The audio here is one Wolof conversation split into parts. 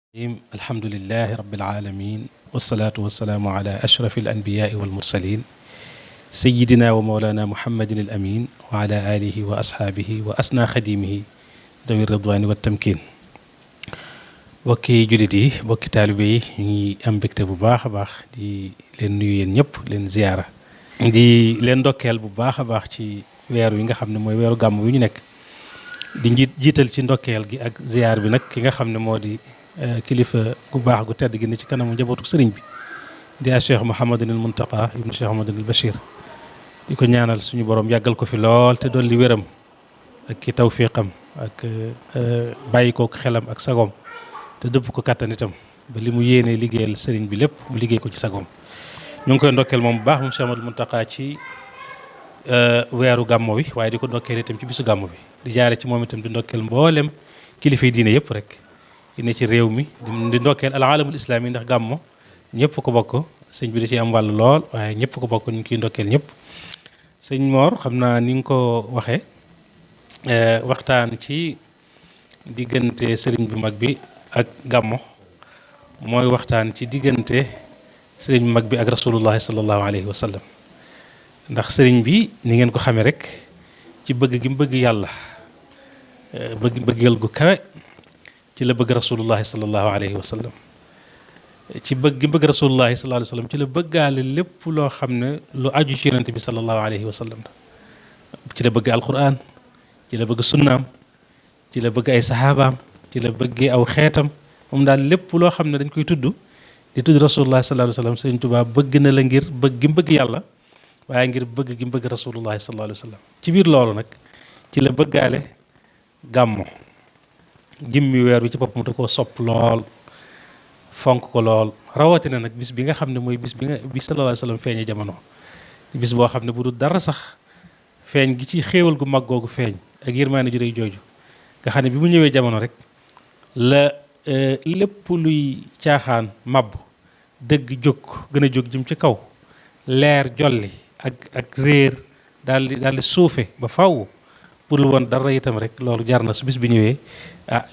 الحمد لله رب العالمين والصلاة والسلام على أشرف الأنبياء والمرسلين سيدنا ومولانا محمد الأمين وعلى آله وأصحابه وأسنى خديمه ذوي الرضوان والتمكين bokki jullit yi bokki taalibe yi ñi am mbégte bu baax a baax di leen nuyu yéen ñëpp leen ziyaara di leen ndokkeel bu baax a baax ci weer wi nga xam ne mooy weeru gàmm wi ñu nekk di jiital ci ndokkeel gi ak ziyaar bi nag ki nga xam ne moo di kilifa gu baax gu tedd gi ne ci kanamu njabootu sëriñ bi di Cheikh Mouhamadul Muntaqa ibnu Cheikh Mouhamadul Bachir di ko ñaanal suñu borom yàggal ko fi lool te dolli wéram ak ki tawfiqam ak bàyyi ko xelam ak sagoom te dëpp ko kattan itam ba li mu yéenee liggéeyal sëriñ bi lépp mu liggéey ko ci sagoom ñu ngi koy ndokkeel moom bu baax moom Cheikh Mouhamadul Muntaqa ci weeru gàmmo wi waaye di ko ndokkeel itam ci bisu gàmmo bi di jaare ci moom itam di ndokkeel mboolem kilifa yi diine yëpp rek ne ci réew mi di ndokkeel al alamul islami ndax gàmmo ñëpp ko bokk sëñ bi da ci am wàll lool waaye ñëpp ko bokk ñu ngi kiy ndokkeel ñëpp sëñ Mor xam naa ni nga ko waxee waxtaan ci diggante sëriñ bu mag bi ak gàmmo mooy waxtaan ci diggante sëriñ bu mag bi ak rasulullahi sallallahu alayhi wa sallam ndax sëriñ bi ni ngeen ko xamee rek ci bëgg gi mu bëgg yàlla bëggal gu kawe ci la bëgg rasulullahi sallallahu alayhi wa sallam ci bëgg gi bëgg rasulullahi sallallahu alayhi wa sallam ci la bëggaale lépp loo xam ne lu aju ci yonente bi sallallahu alayhi wa sallam ci la bëgg alquran ci la bëgg sunnaam ci la bëgg ay saxaabaam ci la bëggee aw xeetam moom daal lépp loo xam ne dañ koy tudd di tudd rasulullahi sallallahu alayhi wa sallam Sëriñ Tuubaa bëgg na la ngir bëgg gi mu bëgg yàlla waaye ngir bëgg gi mu bëgg rasulullahi sallallahu alayhi wa sallam ci biir loolu nag ci la bëggaale gàmmo jimmi weer wi ci boppam da koo sopp lool fonk ko lool rawatina nag bis bi nga xam ne mooy bis bi sallallahu alayhi wa sallam feeñee jamono bis boo xam ne bu dul dara sax feeñ gi ci xéewal gu mag googu feeñ ak yërmaane ju rëy jooju nga xam ne bi mu ñëwee jamono rek la lépp luy caaxaan màbb dëgg jóg gën a jóg jëm ci kaw leer jolli ak réer daal di suufe ba faw pour lu woon dara itam rek loolu jar na su bis bi ñëwee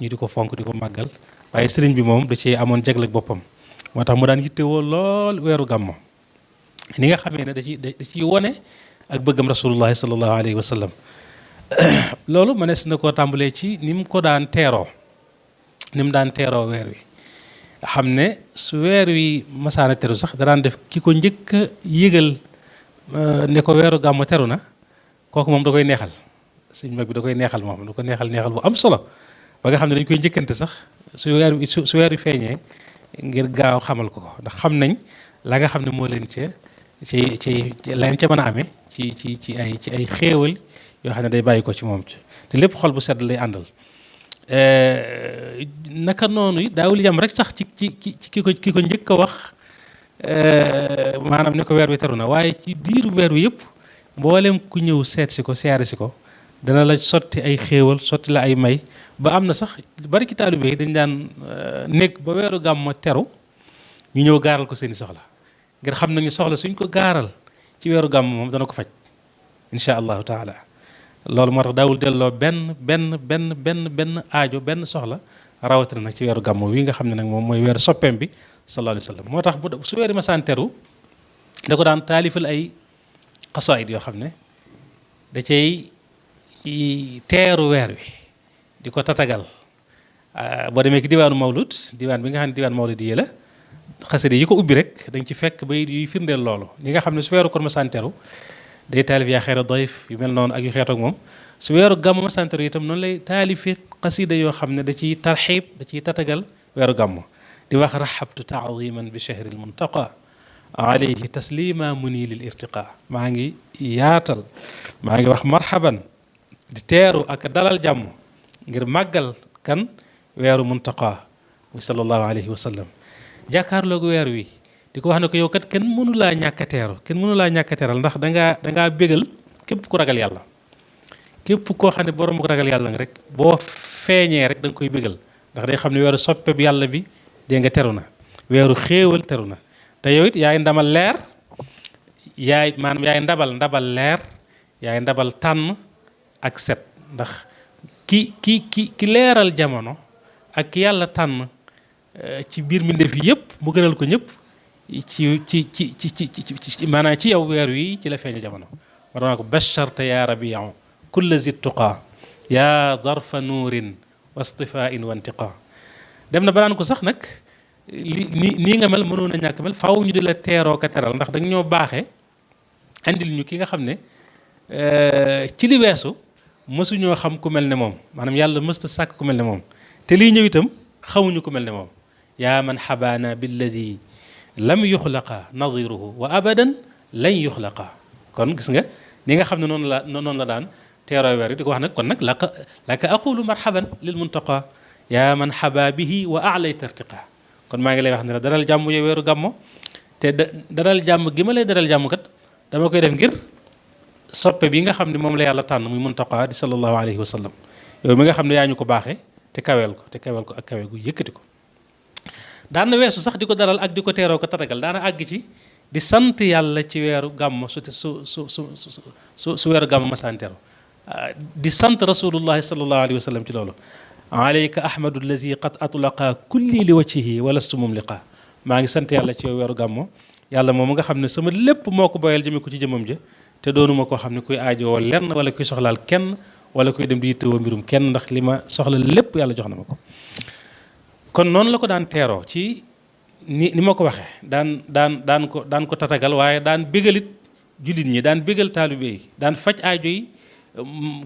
ñu di ko fonk di ko màggal waaye sëriñ bi moom da ci amoon jagleeg boppam moo tax mu daan yittewoo lool weeru gàmmo ni nga xamee ne da ciy wone ak bëggam rasulullahi sallallahu alayhi wa sallam loolu mënees na koo tàmbalee ci ni mu ko daan teeroo ni mu daan teeroo weer wi xam ne su weer wi masaana teru sax danaan def ki ko njëkk a yëgal ne ko weeru gàmmo teru na kooku moom da koy neexal sëñ mag bi da koy neexal moom da ko neexal bu am solo ba nga xam ne dañ koy njëkkante sax su weer wi feeñee ngir gaaw xamal ko ndax xam nañ la nga xam ne moo leen ci leen ca mën a amee ci ay xéewal yoo xam ne day bàyyi ko ci moom te lépp xol bu sedd lay àndal naka noonu yi daawul yam rek sax ci ki ko njëkk a wax maanaam ne ko weer wi teru na waaye ci diiru weer wi yëpp mboolem ku ñëw seet si ko siyaare si ko dana la sotti ay xéewal sotti la ay may ba am na sax bari ci taalibe yi dañ daan nekk ba weeru gàmmo teru ñu ñëw gaaral ko seeni soxla ngir xam nañu soxla suñ ko gaaral ci weeru gàmmo moom dana ko faj insha allahu taala loolu moo tax daawul delloo benn aajo benn soxla rawatina nag ci weeru gàmmo wi nga xam ne nag moom mooy weeru soppeem bi sallallahu alayhi wa sallam moo tax su weeri masaan teru da ko daan taalifal ay xasaayid yoo xam ne da cay teeru weer wi di ko tatagal boo demee ki diwaanu mawlud diwaan bi nga xam ne diwaan mawlud yi la xasida yi ko ubbi rek dañ ci fekk bay yuy firndeel loolu ñi nga xam ne su weeru kon masaan teru day taalif yaa xeera dayf yu mel noonu ak yu xeet ak moom su weeru gàmmu masaan teru itam noonu lay taalifi xasida yoo xam ne da ciy tarxiib da ciy tatagal weeru gàmmu di wax raxabtu taadiman bi chahri l muntaqa alayhi taslima muni lil irtiqa maa ngi yaatal maa ngi wax marhaban di teeru ak dalal jàmm ngir màggal kan weeru muntaqa muy sallallahu alayhi wa sallam jàkkaarloog weer wi di ko wax ne ko yow kat kenn mënu laa ñàkk a teeru kenn mënu laa ñàkk a teeral ndax dangaa bégal képp ku ragal yàlla képp koo xam ne borom ku ragal yàlla nga rek boo feeñee rek da nga koy bégal ndax day xam ne weeru soppeb yàlla bi dee nga teru na weeru xéewal teru na te yow it yaay ndamal leer yaay ndabal leer yaay ndabal tànn ak set ndax ki leeral jamono ak yàlla tànn ci biir mbindeef yi yëpp mu gënal ko ñëpp ci maanaam ci yow weer wi ci la feeñu jamono war naa ko basharta ya rabiu kulla zi tuqa ya darfa nuurin wa istifain wa intiqa dem na banaan ko sax nag nii nga mel mënoon a ñàkk mel faaw ñu di la teeroo ka teral ndax dañ ñoo baaxee andil ñu ki nga xam ne ci li weesu mësuñoo xam ku mel ne moom maanaam yàlla mësta sàkk ku mel ne moom te lii ñëw itam xamuñu ku mel ne moom yaa man xabaana billadi lam yuxlaqa nadiruhu wa abadan lan yuxlaqa kon gis nga ni nga xam ne noonu la daan teeroo weer yi di ko wax nag kon nag laka aqulu marhaban lil muntaqa yaa man xaba bihi wa alayta irtiqa kon maa ngi lay wax ne la daral jàmm yow weeru gàmmo te daral jàmm gi ma lay daral jàmm kat dama koy def ngir soppe bi nga xam ne moom la yàlla tànn muy muntaqa di sallallahu alayhi wa sallam yow mi nga xam ne yaa ñu ko baaxee te kaweel ko ak kawe gu yëkkati ko daan na weesu sax di ko daral ak di ko teeroo ko tatagal daana àgg ci di sant yàlla ci weeru gàmmo su weeru gàmmo masaan teru di sant rasulullahi sallallahu alayhi wa sallam ci loolu alayka ahmadu allazi qad atlaqa kulli li wajhihi wa lastu mumliqa maa ngi sant yàlla ci yow weeru gàmmo yàlla moom nga xam ne sama lépp moo ko boyal jëme ko ci jëmam ja te doonuma koo xam ne kuy aajowoo lenn wala kuy soxlaal kenn wala kuy dem di yittewoo mbirum kenn ndax li ma soxla lépp yàlla jox na ma ko kon noonu la ko daan teeroo ci ni ma ko waxee daan ko tatagal waaye daan bégalit jullit ñi daan bégal taalibe yi daan faj aajo yi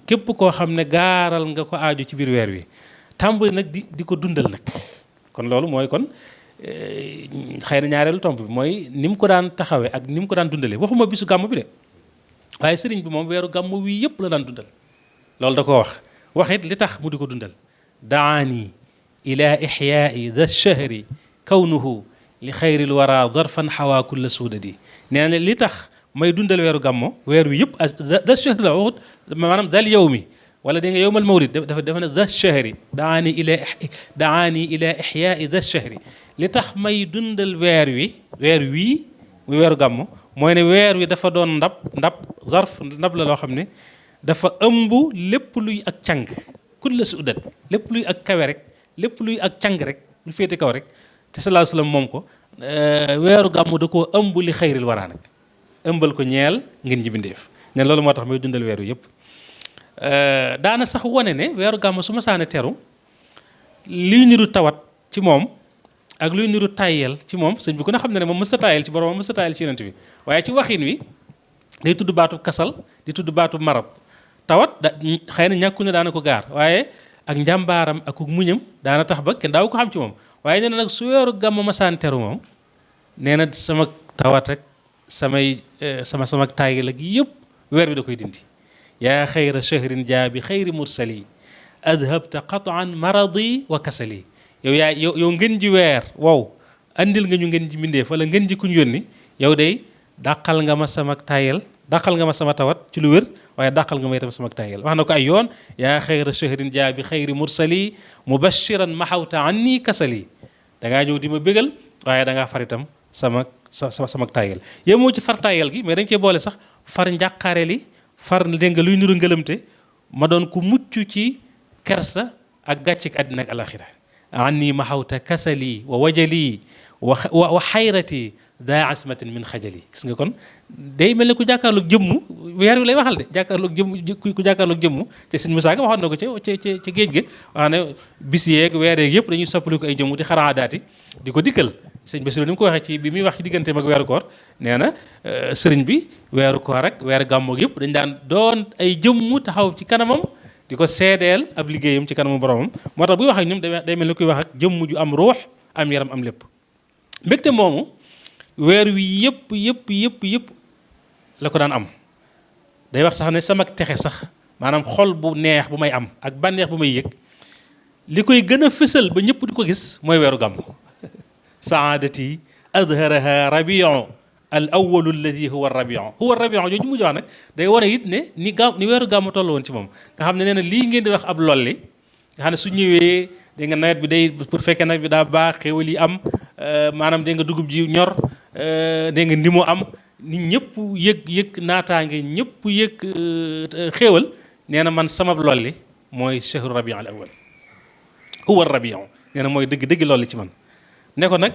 képp koo xam ne gaaral nga ko aajo ci biir weer wi tàmbali nag di ko dundal nag kon loolu mooy kon xëy na ñaareelu tomb bi mooy ni mu ko daan taxawee ak ni mu ko daan dundalee waxuma bisu gàmm bi de waaye sëriñ bi moom weeru gàmm wi yëpp la daan dundal loolu da ko wax it li tax mu di ko dundal daani ila ixyaai da shahri kawnuhu li xayril wara darfan xawaa kulla suudadi nee na li tax may dundal weeru gàmmo weer wi yëpp da shahri la waxut maanaam dal yow mi wala da nga yowmal mawlid dafa ne da shahri daani ila ixyaai da shahri li tax may dundal weer wii muy weeru gàmmo mooy ne weer wi dafa doon ndab zarf ndab la loo xam ne dafa ëmb lépp luy ak càng kulla suudat lépp luy ak kawe rek lépp luy ak càng rek lu féete kaw rek te sallallahu alayhi wasallam moom ko weeru gàmmu da koo ëmb li xayril waraa nag ëmbal ko ñeel ngeen ji bindeef ne loolu moo tax may dundal weeru yëpp daana sax wone ne weeru gàmmu su ma saane teru luy niru tawat ci moom ak luy niru tàyyel ci moom sëñ bi ku ne xam ne moom mësta tàyyel ci borom mësta tàyyel ci yonent bi waaye ci waxin wi day tudd baatu kasal di tudd baatu marab tawat xëy na ñàkku ne daana ko gaar waaye ak njàmbaaram ak muñam daana tax ba kenn daaw ko xam ci moom waaye nee na nag su weeru gàmmu masaan teru moom nee na sama tawat ak sama tàyyel ak yëpp weer bi da koy dindi yaa xayra shahrin jaa bi xayri mursali adhabta qataan maradi wa kasali yow ngeen ji weer wow andil nga ñu ngeen ji mbindeef wala ngeen ji kuñ yónni yow day dàqal nga ma sama tayel dàqal nga ma sama tawat ci lu wér waaye dàqal nga ma itam sama tayel wax na ko ay yoon yaa xayra shahrin jaa bi xayri mursali mubashiran maxawta anni kasali dangaa ñëw di ma bégal waaye dangaa far itam sama tayel yow moo ci far tayel gi mais dañ cee boole sax far njàqaare li far dégg nga luy niru ngëlamte ma doon ku mucc ci kersa ak gàccik àddina ak alaxira anni maxawta kasali wa wajali wa xayrati daa asmatin min xajali gis nga kon day mel ne ku jàkkaarloog jëmmu weer wi lay waxal de jàkkaarloog jëmm ku jàkkaarloog jëmmu te sëñ Musaa Ka waxoon na ko ci géej gi wax ne bis yeeg weer yeeg yëpp dañuy soppali ko ay jëmmu di xaraadaati di ko dikkal sëñ Basiru ni mu ko waxee ci bi muy wax ci digganteem ak weeru koor nee na sëriñ bi weeru koor ak weeru gàmmoog yëpp dañ daan doon ay jëmmu taxaw ci kanamam di ko seedeel ab liggéeyam ci kanamu boromam moo tax buy wax ak ñoom day mel ni kuy wax ak jëmm ju am ruux am yaram am lépp mbégte moomu weer wi yëpp la ko daan am day wax sax ne sama texe sax maanaam xol bu neex bu may am ak bànneex bu may yëg li koy gën a fësal ba ñëpp di ko gis mooy weeru gàmm saadati adharaha rabiu al awalu alladi huwa rabiu jooju mujj wax nag day wane it ne ni weeru gàmm toll woon ci moom nga xam ne nee na lii ngeen di wax ab lolli nga xam ne su ñëwee dégg nga nawet bi day pour fekkee nawet bi daa baax xéwal yi am maanaam dégg nga dugub ji ñor dégg nga ndimu am nit ñëpp yëg naataange ñëpp yëg xéwal nee na man sama lolli mooy chahru rabiu al awal huwa rabiu nee na mooy dëgg lolli ci man ne ko nag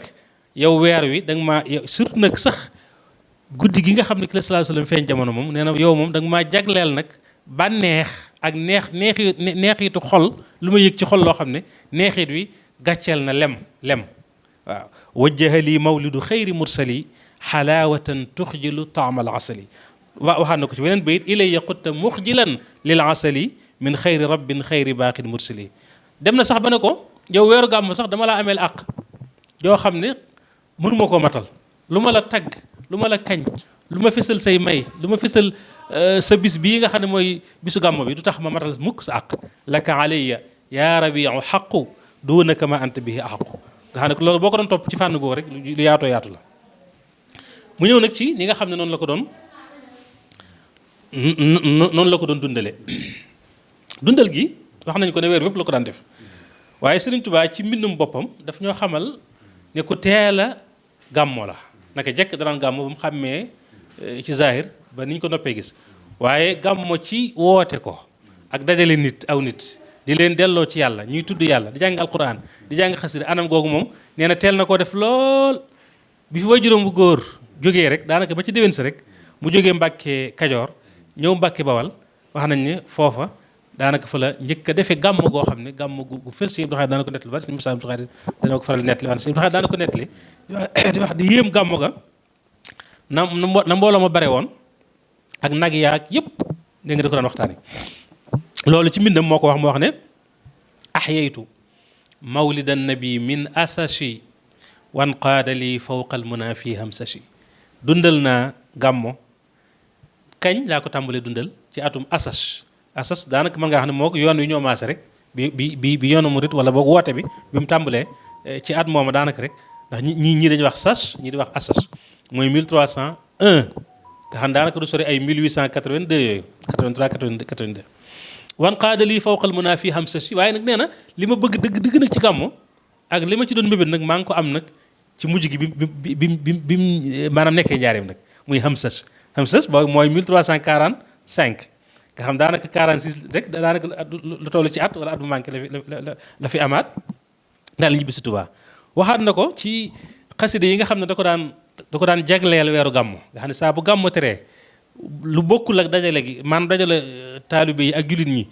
yow weer wi da nga maa surtout nag sax guddi gi nga xam ne ki la sallallahu alayhi wasallam feeñ jamono moom nee na yow moom da nga maa jagleel nag bànneex ak neexitu xol lu ma yëg ci xol loo xam ne neexit wi gàcceel na lem waaw wajjaha lii mawlidu xayri mursali xalaawatan tuxjilu taamal asali waxaat na ko ci weneen bayit ilayya qutta muxjilan lil asali min xayri rabbin xayri baaqin mursali dem na sax ba ne ko yow weeru gàmm sax dama laa ameel àq yoo xam ne mënuma koo matal lu ma la tagg lu ma la kañ lu ma fësal say may lu ma fësal sa bis bii nga xam ne mooy bisu gàmm bi du tax ma matal mukk sa àq laka alayya yaa rabiu xaqu duunaka ma anta bihi axaqu nga xam ne loolu boo ko doon topp ci fànn googu rek lu yaatoo yaatu la mu ñëw nag ci ni nga xam ne noonu la ko doon dundale dundal gi wax nañ ko ne weer wépp la ko daan def waaye Sëriñ Tuubaa ci mbindum boppam daf ñoo xamal ne ku teel a gàmmo la naka jekk danaan gàmmo ba mu xàmmee ci zahir ba niñ ko noppee gis waaye gàmmo ci woote ko ak dajale nit aw nit di leen delloo ci yàlla ñuy tudd yàlla di jàng alquran di jàng xasida anam googu moom nee na teel na koo def lool bi fi waajuram bu góor jógee rek daanaka ba ci déwén sa rek mu jógee Mbàkke Kajoor ñëw Mbàkke Bawal wax nañ ne foofa daanaka fa la njëkk a defee gàmm goo xam ne gàmm gu fël si Abdou Khadre daana ko nettali ba si Moussa Abdou Khadre dana ko faral di nettali waan si Abdou Khadre daana ko nettali di wax di yéem gàmm ga na mbooloo ma bare woon ak nag yaag yëpp dégg nga da ko daan waxtaane loolu ci mbindam moo ko wax moo wax ne ahyaytu mawlidan nabi min asashi wan qaada li fawqa almuna fi hamsashi dundal naa gàmmo kañ laa ko tàmbalee dundal ci atum asas daanaka mën ngaa xam ne moo ko yoon wi ñoo maase rek bi yoonu murit wala boog woote bi mu tàmbalee ci at mooma daanaka rek ndax ñii dañuy wax sas ñii di wax asas mooy 1301 nga xam daanaka du sori ay 1882 yooyu 83 82 wan qaada lii fawqal munaa fii hamsashi waaye nag nee na li ma bëgg dëgg nag ci gàmmo ak li ma ci doon mbébét nag maa ngi ko am nag ci mujj gi bi maanaam nekkee njaareem nag muy hamsas boobu mooy 1345 nga xam daanaka 46 rek daanaka lu toll ci at wala at bu manqué la fi amaat daal la ñibbi si Tuubaa waxaat na ko ci xaside yi nga xam ne da ko daan jagleel weeru gàmmo nga xam ne saa bu gàmmo teree lu bokkul ak dajale gi maanaam dajale taalibe yi ak jullit ñi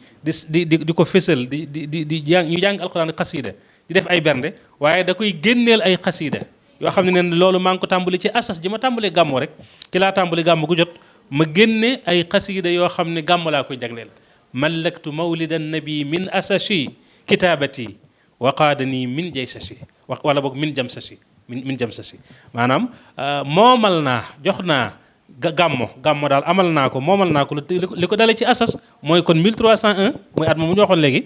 di ko fésal di jàng ñu jàng alxuraan xasida di def ay bernde waaye da koy génneel ay xasida yoo xam ne ne loolu maa ngi ko tàmbali ci asas ji ma tàmbalee gàmmo rek ci laa tàmbali gàmmo gu jot ma génne ay xasida yoo xam ne gàmmo laa koy jagleel mallaktu mawlidan nabi min asashi kitaabati wa qaadani min jaysashi wala boog min jamsashi maanaam moomal naa jox naa gàmmo daal amal naa ko moomal naa ko li ko dale ci asas mooy kon 1301 mooy at ma mu ñu waxoon léegi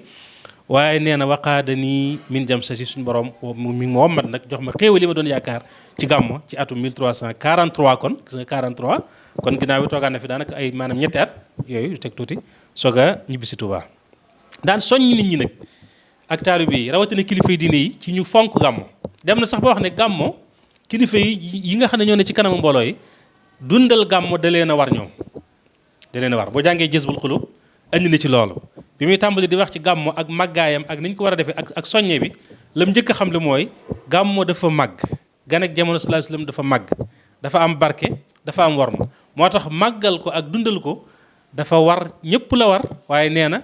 waaye nee na waqaada nii min jamsashi suñu borom mi ngi ma wommat nag jox ma xéewal li ma doon yaakaar ci gàmmo ci atum 1343 kon gis nga 43 kon ginnaaw bi toogaan na fi daanaka ay maanaam ñetti at yooyu yu teg tuuti soog a ñibbisi Tuubaa daan soññ nit ñi nag ak taalibe yi rawatina kilifa yi diine yi ci ñu fonk gàmmo dem na sax ba wax ne gàmmo kilifa yi nga xam ne ñoo ne ci kanamu mbooloo yi dundal gàmmo da leen a war ñoom da leen a war boo jàngee Jazbul Xuluub andi na ci loolu bi muy tàmbali di wax ci gàmmo ak màggaayam ak ni ñu ko war a defee ak soññe bi lam njëkk a xam le mooy gàmmo dafa màgg gan ak jamono sallallahu alayhi wasallam dafa màgg dafa am barke dafa am worma moo tax màggal ko ak dundal ko dafa war ñëpp la war waaye nee na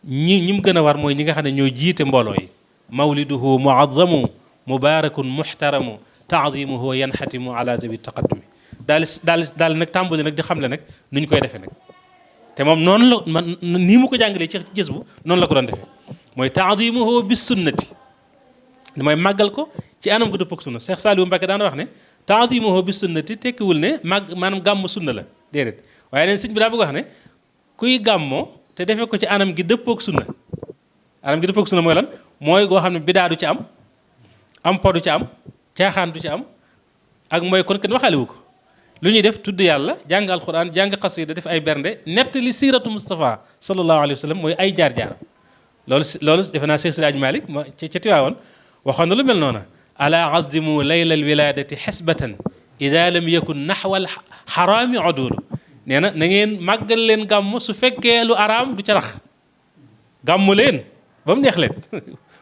ñi mu gën a war mooy ñi nga xam ne ñoo jiite mbooloo yi mawliduhu muazzamu mubarakun muhtaramu taazimuhu yanxatimu ala zawi taqaddumi daal nag tàmbali nag di xamle nag nu ñu koy defee nag te moom noonu la man nii mu ko jàngalee ci gis bu noonu la ko doon defee mooy taazimuhu bis sunnati mooy màggal ko ci anam gu dëpp ak sunna Cheikh Saliou Mbacké daana wax ne taazimuhu bis sunnati tekkiwul ne maanaam gàmm sunna la déedéet waaye neen sëñ bi daa bëgg wax ne kuy gàmmoo te defee ko ci anam gi dëppook sunna anam gi dëppook sunna mooy lan mooy goo xam ne bidaa du ci am po du ci am caaxaan du ci am ak mooy kon kenn waxaale wu ko lu ñuy def tudd yàlla jàng alquran jàng xasida def ay bernde nett li siiratu Mustafa sallallahu alayhi wa sallam mooy ay jaar-jaar loolu defe naa Cheikh Siraaj Malik ma ca Tiwaawan waxoon na lu mel noona ala azimu layla alwiladati xisbatan ida lam yakun naxwa alxaraami odulu nee na ngeen màggal leen gàmm su fekkee lu araam du ca rax gàmmu leen ba mu neex leen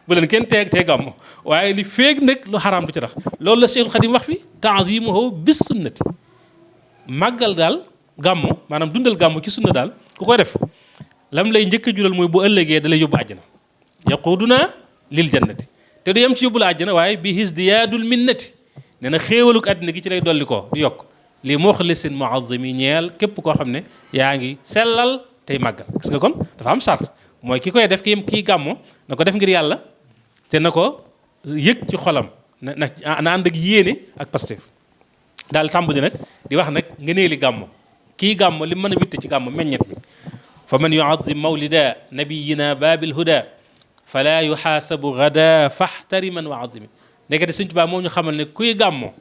bu leen kenn tee gàmmo waaye li feeg nag lu xaraam du ci tax loolu la Cheikhul Khadim wax fi ta'zimuhu bis sunnati màggal daal gàmmo maanaam dundal gàmmo ci sunna daal ku koy def lam lay njëkk a jural mooy bu ëllëgee da lay yóbbu àjjana yaquduna lil jannati te du yem ci yóbbu la àjjana waaye bi hisdiyaadul minnati nee na xéewaluk àddina gi ci lay dolli koo di yokk li muxlisin muazimi ñeel képp koo xam ne yaa ngi sellal tey màggal gis nga kon dafa am sart mooy ki koy def kii gàmmo na ko def ngir yàlla te na ko yëg ci xolam na ànd ak yéene ak Pastef daal tàmbali nag di wax nag ngëneeli gàmmo kii gàmmo li mën a witte ci gàmmo meññet mi fa man yuazim mawlida nabiyina babil huda fala yuxaasabu gada faxtariman wa azimi nekkati Sëñ Tuubaa moom ñu xamal ne kuy gàmmo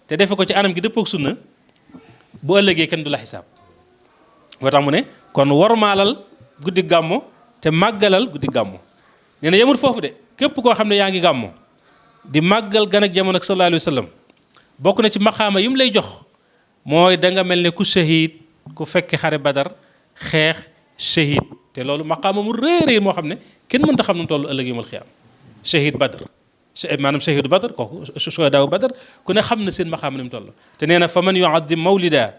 te defe ko ci anam gi dëppook sunna bu ëllëgee kenn du la xisaab moo tax mu ne kon wormaalal guddi gàmmo te màggalal guddi gàmmo nee na yemul foofu de képp koo xam ne yaa ngi gàmmo di màggal gan ak jamono ak sallallahu alayhi wa sallam bokk na ci maqaama yi mu lay jox mooy da nga mel ne ku shahid ku fekke xare badar xeex shahid te loolu maqaama mu réeréer moo xam ne kenn mënta xam nu mu toll ëllëg yawmal xiyaam shahid badar maanaam shahidu badar kooku shuhadaaw badar ku ne xam na seen maqaama ni mu toll te nee na fa man yuaddim mawlida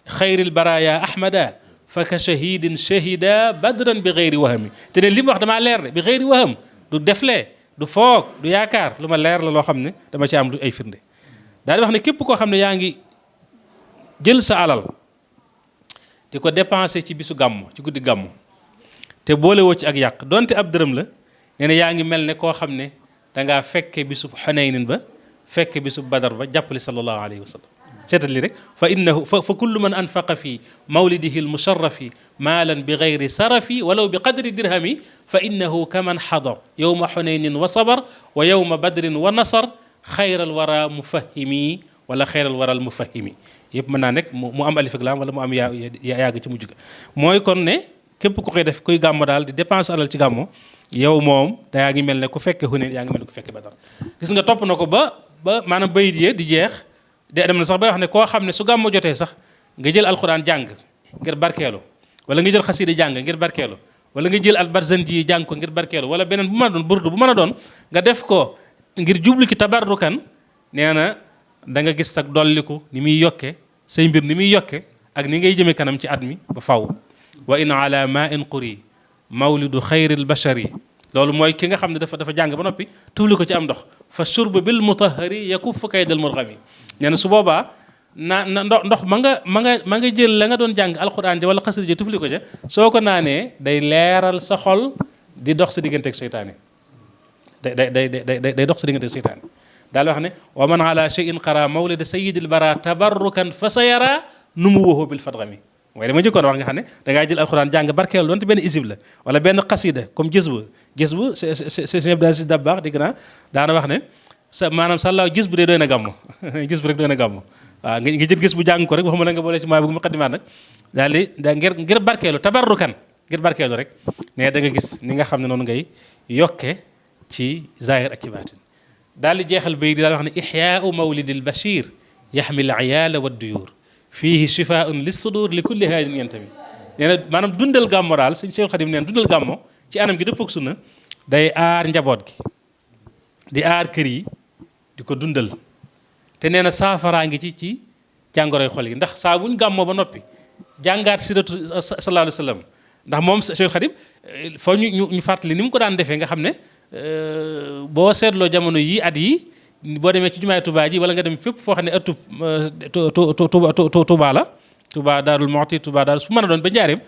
xayril baraya ahmada fa ka shahidin shahida badran bi xayri wahami te ne li mu wax damaa leer de bi xayri waham du deflee du foog du yaakaar lu ma leer la loo xam ne dama ci am du ay firnde daal di wax ne képp koo xam ne yaa ngi jël sa alal di ko dépensé ci bisu gàmmu ci guddi gàmmu te boole woo ci ak yàq donte ab dërëm la nee na yaa ngi mel ne koo xam ne dangaa fekke bisub Xunaynin ba fekke bisub Badar ba jàppale sallallahu alayhi wa sallam seetal li rek fa innahu fa kullu man anfaqa fi mawlidihi almusharrafi maalan bi gayri sarafi walaw bi qadri dirhami fa innahu kaman xadar yowma Xunaynin wa sabar wa yowma badrin wa nasar xayral wara mufahimi wala xayral waral mufahimi yëpp mën naa nekk mu am alif ak laam wala mu am yàgg ci mujj ga mooy kon ne képp ku koy def kuy gàmmo daal di dépense alal ci gàmmo yow moom yaa ngi mel ne ku fekke Hunayn yaa ngi mel ne ku fekke Badar gis nga topp na ko ba maanaam bayit yi di jeex de dem na sax bay wax ne koo xam ne su gàmmo jotee sax nga jël alxuraan jàng ngir barkeelu wala nga jël xasida jàng ngir barkeelu wala nga jël albarzanji jàng ko ngir barkeelu wala beneen bu mën a doon burdu bu mën a doon nga def ko ngir jublu ci tabarrukan nee na da nga gis sag dolliku ni muy yokke say mbir ni muy yokke ak ni ngay jëme kanam ci at mi ba faw wa in ala ma in quri mawlidu xayril bashari loolu mooy ki nga xam ne dafa jàng ba noppi tufli ko ci am ndox fa shurb bil mutahari yakuffu kaydal murghami nee na su boobaa na ndox ma nga jël la nga doon jàng alquran ja wala xasida ja tufli ko ca soo ko naanee day leeral sa xol di dox sa diggante ak seytaane day dox sa diggante ak seytaane daal wax ne wa man ala shay'in qara mawlida sayyidil bara tabarrukan fa sa yara numuwuhu bil fadghami mooy dama jëkkoon wax nga xam ne dangaa jël alxuraan jàng barkeelu doonte benn isib la wala benn xasida comme gis bu Sëñ Abdou Aziz Dabakh digg naa daana wax ne maanaam sàllaaw gis bu dee doy na gàmmo gis bu rek doy na gàmmo waaw nga jël gis bu jàng ko rek waxuma la nga boole ci maa bëgg muqaddimaat nag daal di ngir barkeelu tabarrukan ngir barkeelu rek ne da nga gis ni nga xam ne noonu ngay yokke ci zahir ak ci baatin daal di jeexal bay di daal wax ne ixyaau mawlidil bashir yaxmil ayaala wa duyur fiihi shifaun lissudur li kulli haadin yantami nee na maanaam dundal gàmmo daal Sëñ Seexul Xadim neen dundal gàmmo ci anam gi dëpp ak sunna day aar njaboot gi di aar kër yi di ko dundal te nee na saafaraa ngi ci jàngoroy xol yi ndax saa buñ gàmmoo ba noppi jàngaat siratu sallallahu alayhi wa sallam ndax moom Seexul Xadim foo ñu fàttali ni mu ko daan defee nga xam ne boo seetloo jamono yi at yi boo demee ci jumaay Touba ji wala nga dem fépp foo xam ne ëttub Touba la Touba Daarul Muxti Touba Daarul fu mën a doon ba njaareem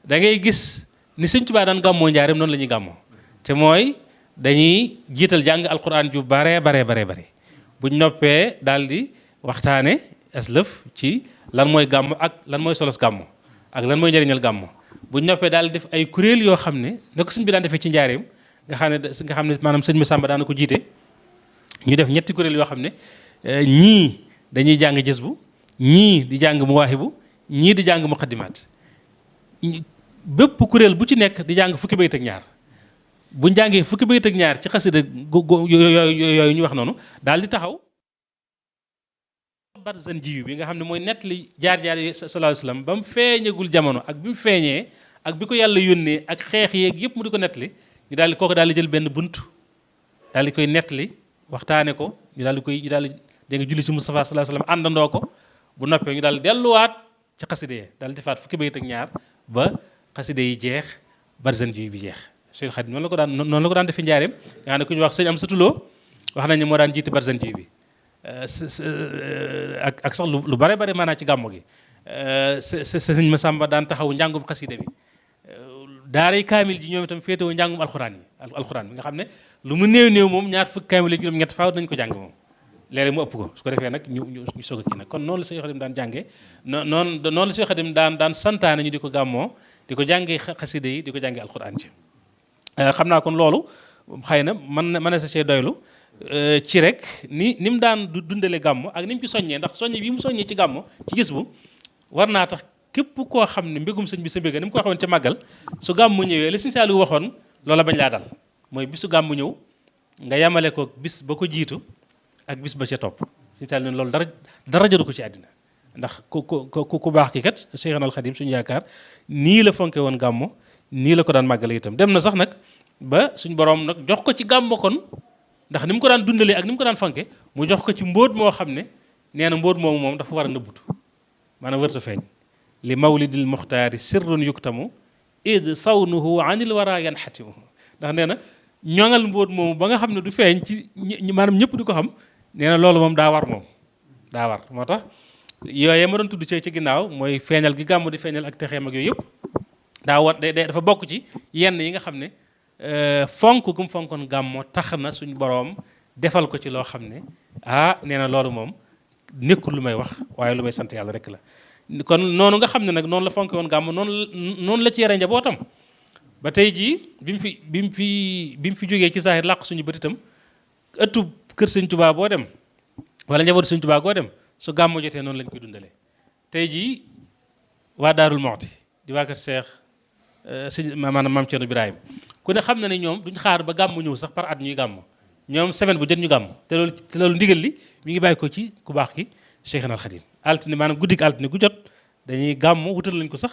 da ngay gis ni Sëñ Touba daan gàmmoo njaareem noonu la ñuy gàmmoo te mooy dañuy jiital jàng alquran ju bare buñ noppee daal di waxtaane aslëf ci lan mooy gàmmo ak lan mooy solos gàmmo ak lan mooy njëriñal gàmmo buñ noppee daal di def ay kuréel yoo xam ne ne ko sëñ bi daan defee ci njaareem nga xam ne maanaam sëñ Massamba daana ko jiite ñu def ñetti kuréel yoo xam ne ñii dañuy jàng jës bu ñii di jàng muwaahibu ñii di jàng muqaddimaat bépp kuréel bu ci nekk di jàng fukki bayit ak ñaar buñ jàngee fukki bayit ak ñaar ci xasida yooyu ñu wax noonu daal di taxaw barzan jiyu bi nga xam ne mooy nett li jaar-jaar yi sallallahu alayhi wasallam ba mu feeñagul jamono ak bi mu feeñee ak bi ko yàlla yónnee ak xeex yeeg yëpp mu di ko nett li ñu daal di kooku daal di jël benn bunt daal di koy nettali waxtaane ko ñu daal di dégg nga julli ci Moustapha sallallahu alayhi wasallam àndandoo ko bu noppee ñu daal delluwaat ci xaside yi daal di defaat fukki bayit ak ñaar ba xaside yi jeex Barzanji bi jeex. Sëñ Xaadim noonu la ko daan defi njaareem nga xam ne ku ñu wax sëñ am satuloo wax nañ ne moo daan jiite Barzanji bi ak sax lu bare bare maanaam ci gàmmo gi sëñ Masamba daan taxaw njàngum xaside bi daaray kaamil ji ñoom itam féetewoo njàngum alxuraan bi nga xam ne lu mu néew moom ñaar fukki kaamil ak juróom-ñett faaw nañ ko jàng moom léeg-léeg mu ëpp ko su ko defee nag ñu soog a kii nag kon noonu la Sëñ Xaadim daan jàngee noonu la Sëñ Xaadim daan santaane ñu di ko gàmmoo di ko jàngee xaside yi di ko jàngee alxuraan ci xam naa kon loolu xëy na mën na sa cee doylu ci rek ni mu daan dundale gàmmo ak ni mu ci soññee ndax soññe bi mu soññee ci gàmmo ci gis bu war naa tax képp koo xam ne mbégum sëñ bi sa mbéga ni mu ko waxoon ca màggal su gàmmu ñëwee li Sëñ Saaliw waxoon loola bañ laa dal mooy bisu gàmmu ñëw nga yamale ko bis ba ko jiitu ak bis ba ca topp Sëñ Saaliw ne loolu dara jaru ko ci àddina ndax ku baax ki kat Cheikhna al Khadim suñu yaakaar nii la fonke woon gàmmo nii la ko daan màggale itam dem na sax nag ba suñ borom nag jox ko ci gàmmo kon ndax ni mu ko daan dundalee ak ni mu ko daan fonke mu jox ko ci mbóot moo xam ne nee na mbóot moomu moom dafa war a nëbbutu maanaam wërta feeñ li mawlidil muxtaari sirrun yuktamu id sawnuhu anil wara yanxatimu ndax nee na ñoŋal mbóot moomu ba nga xam ne du feeñ ci maanaam ñëpp di ko xam nee na loolu moom daa war moo tax yooye ma doon tudd ci ginnaaw mooy feeñal gi gàmmu di feeñal ak texeem ak yooyu yëpp dafa bokk ci yenn yi nga xam ne fonk gu mu fonkoon gàmmo tax na suñ boroom defal ko ci loo xam ne nee na loolu moom nekkul lu may wax waaye lu may sant yàlla rek la kon noonu nga xam ne nag noonu la fonke woon gàmmo noonu la ci yare njabootam ba tey jii bi mu fi jógee ci saahir làq suñu bët itam ëttub kër Sëñ Tuubaa boo dem wala njabootu Sëñ Tuubaa boo dem su gàmmo jotee noonu lañ koy dundalee tey jii waa Daarul Muxti di waa kër Seex maanaam Maam Cerno Birahim ku ne xam na ne ñoom duñ xaar ba gàmmu ñëw sax par at ñuy gàmmu ñoom semaine bu jot ñu gàmmu te loolu ndigal li mi ngi bàyyi ko ci ku baax ki Cheikhna al Khadim altine maanaam guddik altine gu jot dañuy gàmmu wutal lañ ko sax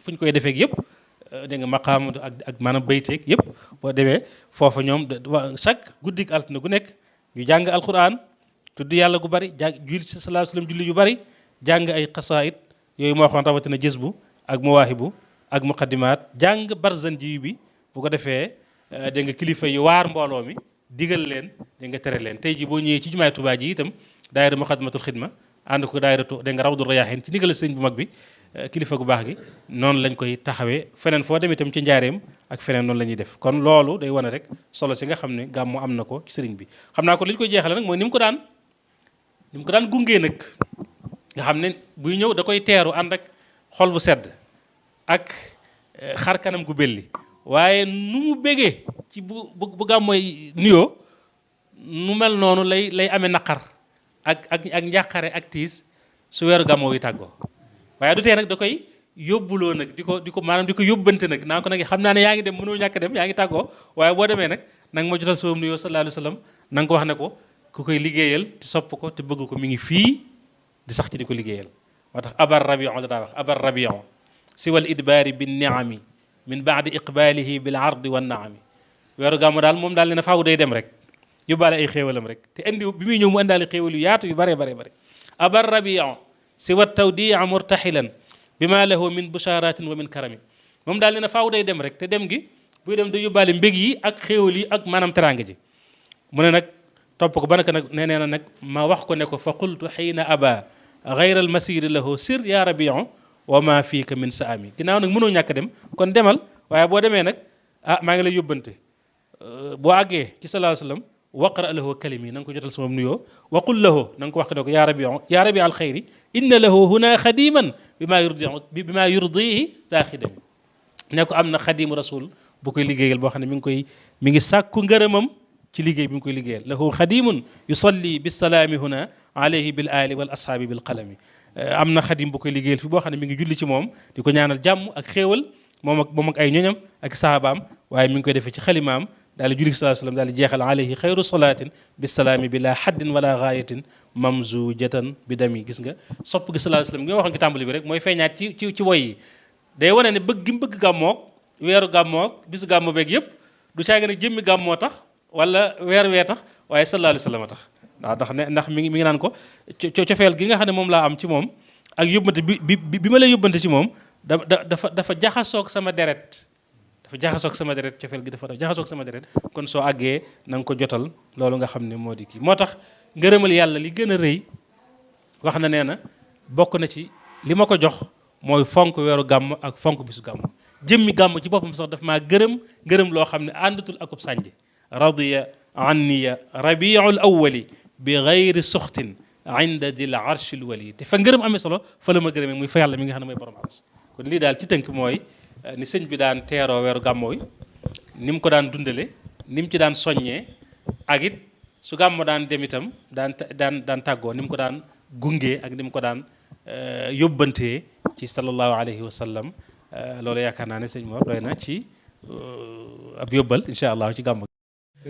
fu ñu koy defeek yëpp dégg nga maqaam ak maanaam bayteeg yëpp boo demee foofa ñoom chaque guddik altine gu nekk ñu jàng alquran tudd yàlla gu bari jàng julli ci sallallahu alayhi wasallam julli yu bari jàng ay xasaayid yooyu moo waxoon rawatina jësbu ak mawaahibu ak muqaddimaat jàng Barzanji bi bu ko defee dégg nga kilifa yi waar mbooloo mi digal leen dégg nga tere leen tey ji boo ñëwee ci jumaay Tuubaa ji itam daayira Muxaddamatul Xidma ànd ko daayiratu dégg nga Rawdu Rayaahiin ci ndigal sëñ bu mag bi kilifa gu baax gi noonu lañ koy taxawee feneen foo dem itam ci njaareem ak feneen noonu la ñuy def kon loolu day wane rek solo si nga xam ne gàmmu am na ko ci sëriñ bi xam naa ko li ñu koy jeexale nag mooy ni mu ko daan gungee nag nga xam ne buy ñëw da koy teeru ànd ak xol bu sedd ak xar kanam gu belli waaye nu mu bégee ci bu gàmmooy nuyoo nu mel noonu lay amee naqar ak njàqare ak tiis su weeru gàmmoo yi tàggoo waaye du tee nag da koy yóbbuloo nag di ko maanaam di ko yóbbante nag naa ko nag xam naa ne yaa ngi dem mënoo ñàkk dem yaa ngi tàggoo waaye boo demee nag nanga ma jotal sama nuyoo sallallahu alayhi wa sallam na nga ko wax ne ko ku koy liggéeyal te sopp ko te bëgg ko mi ngi fii di sax ci di ko liggéeyal moo tax abar rabion la daa wax abar rabion siwal idbaari bin niami min baadi iqbaalihi bil ardi wan naami weeru gàmmu daal moom daal ne na faaw day dem rek yóbbaale ay xéewalam rek te indi bi muy ñëw mu indaale xéewal yu yaatu yu bare bare bare abar rabion siwa tawdia murtaxilan bi ma lahu min busharatin wa min karami moom daal ne na faaw day dem rek te dem gi buy dem day yóbbaale mbég yi ak xéewal yi ak maanaam teraanga ji mu ne nag topp ko ba naka nag nee na nag ma wax ko ne ko fa qultu xiina aba gayra al masiri lahu sir ya rabion wa ma fiika min saami ginnaaw nag mënoo ñàkk dem kon demal waaye boo demee nag maa ngi lay yóbbante boo àggee ci sallallahu alayhi wasallam waqra lahu kalimi na nga ko jotal sama nuyoo wa qul lahu na nga ko wax ne ko ya rabi al xayri inna lahu huna xadiman bi ma yurdihi daa xidami ne ko am na xadimu rasul bu koy liggéeyal boo xam ne mi ngi sàkku ngërëmam ci liggéey bi mu koy liggéeyal lahu xadimun yusalli bisalaami huna alayhi bil ali wal ashaabi bil qalami am na xadim bu koy liggéeyal fi boo xam ne mi ngi julli ci moom di ko ñaanal jàmm ak xéewal moom ak ay ñoñam ak sahabaam waaye mi ngi koy defee ci xalimaam daal di julli sallallahu alayhi wasallam daal di jeexal alayhi xayru salaatin bisalaami bila haddin wala gaayatin mamzujatan bi dami gis nga sopp gi sallallahu alayhi wasallam nga waxoon ci tàmbali bi rek mooy feeñaat ci woy yi day wane ne bëgg gi mu bëgg gàmmoog weeru gàmmoog bisu gàmmo beeg yëpp du caagi nag jëmmi gàmmoo tax wala weer wee tax waaye sallallahu alayhi wa sallam a tax ndax mi ngi naan ko cofeel gi nga xam ne moom laa am ci moom ak yóbbante bi ma lay yóbbante ci moom dafa jaxasoog sama deret cofeel gi dafa jaxasoog sama deret kon soo àggee na nga ko jotal loolu nga xam ne moo di kii moo tax ngërëmal yàlla li gën a rëy wax na nee na bokk na ci li ma ko jox mooy fonk weeru gàmm ak fonk bisu gàmm jëmmi gàmm ci boppam sax daf maa gërëm loo xam ne àndatul akub sànje radiya anniya rabiul awwali bi gayri suxtin inda dil arshil wali te fa ngërëm amee solo fa la ma gërëmee muy fa yàlla mi nga xam ne mooy borom aras kon lii daal ci tënk mooy ni sëñ bi daan teeroo weeru gàmmoo yi ni mu ko daan dundale ni mu ci daan soññee ak it su gàmmo daan dem itam daan tàggoo ni mu ko daan gungee ak ni mu ko daan yóbbantee ci sallallahu alayhi wa sallam loolu yaakaar naa ne sëñ Mor doy na ci ab yóbbal incha allah ci gàmm